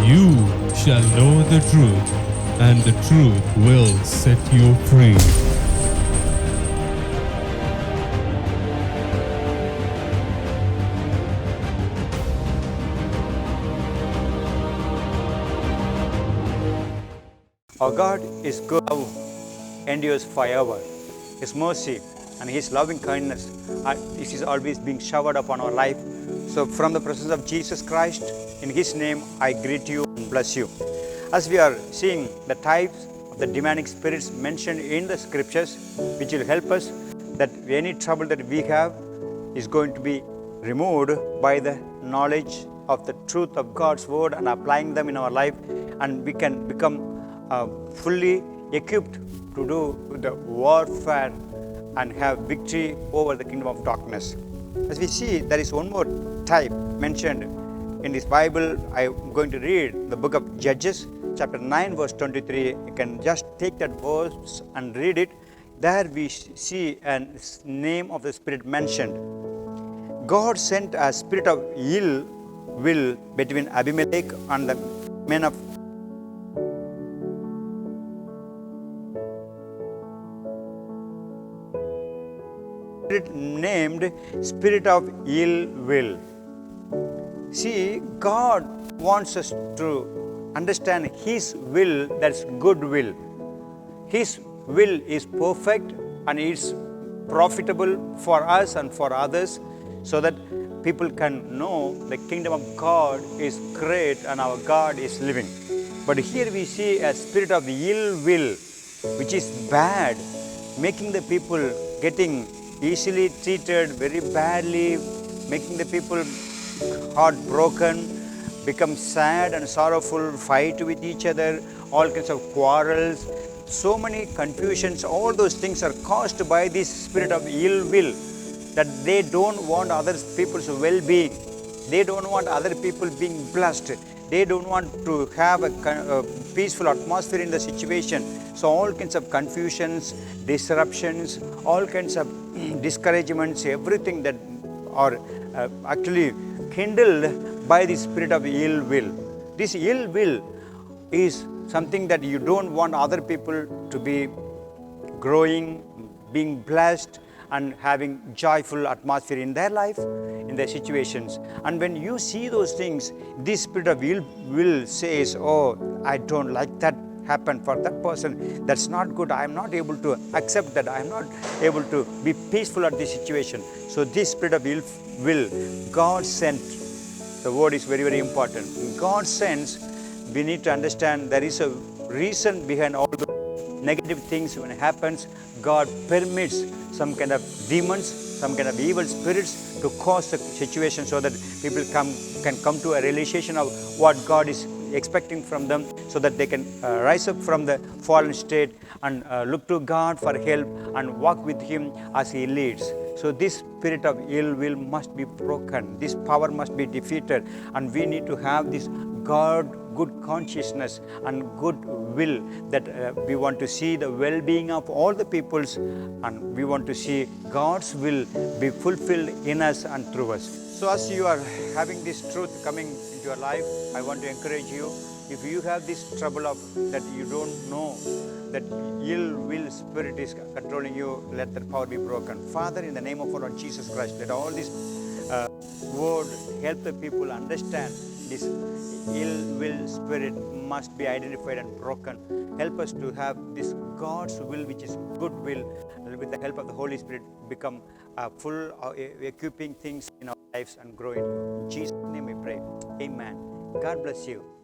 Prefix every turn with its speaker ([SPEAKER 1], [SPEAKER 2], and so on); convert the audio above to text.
[SPEAKER 1] you shall know the truth, and the truth will set you free.
[SPEAKER 2] Our God is good, love endures forever. His mercy and His loving kindness this is always being showered upon our life. So, from the presence of Jesus Christ, in His name, I greet you and bless you. As we are seeing the types of the demonic spirits mentioned in the scriptures, which will help us that any trouble that we have is going to be removed by the knowledge of the truth of God's word and applying them in our life, and we can become fully equipped to do the warfare and have victory over the kingdom of darkness. As we see, there is one more type mentioned in this Bible. I am going to read the book of Judges, chapter 9, verse 23. You can just take that verse and read it. There we see a name of the spirit mentioned. God sent a spirit of ill will between Abimelech and the men of named spirit of ill will. See, God wants us to understand His will, that's good will. His will is perfect and it's profitable for us and for others, so that people can know the kingdom of God is great and our God is living. But here we see a spirit of ill will, which is bad, making the people getting easily treated very badly, making the people heartbroken, become sad and sorrowful, fight with each other, all kinds of quarrels, so many confusions. All those things are caused by this spirit of ill will, that they don't want other people's well-being, they don't want other people being blessed, they don't want to have a peaceful atmosphere in the situation. So all kinds of confusions, disruptions, all kinds of discouragements, everything that are actually kindled by the spirit of ill will. This ill will is something that you don't want other people to be growing, being blessed, and having joyful atmosphere in their life, in their situations. And when you see those things, this spirit of ill will says, oh, I don't like that happen for that person, that's not good, I am not able to accept that, I am not able to be peaceful at this situation. So this spirit of ill will, God sent. The word is very, very important. God sends, we need to understand there is a reason behind all the negative things. When it happens, God permits some kind of demons, some kind of evil spirits to cause the situation, so that people can come to a realization of what God is expecting from them, so that they can rise up from the fallen state and look to God for help and walk with Him as He leads. So this spirit of ill will must be broken, this power must be defeated, and we need to have this good consciousness and good will, that we want to see the well-being of all the peoples, and we want to see God's will be fulfilled in us and through us. So as you are having this truth coming into your life, I want to encourage you, if you have this trouble of that you don't know that ill will spirit is controlling you, let that power be broken. Father, in the name of our Lord Jesus Christ, let all this word help the people understand this ill will spirit must be identified and broken. Help us to have this God's will, which is good will, with the help of the Holy Spirit, become full equipping things in our lives and grow in you. In Jesus' name we pray. Amen. God bless you.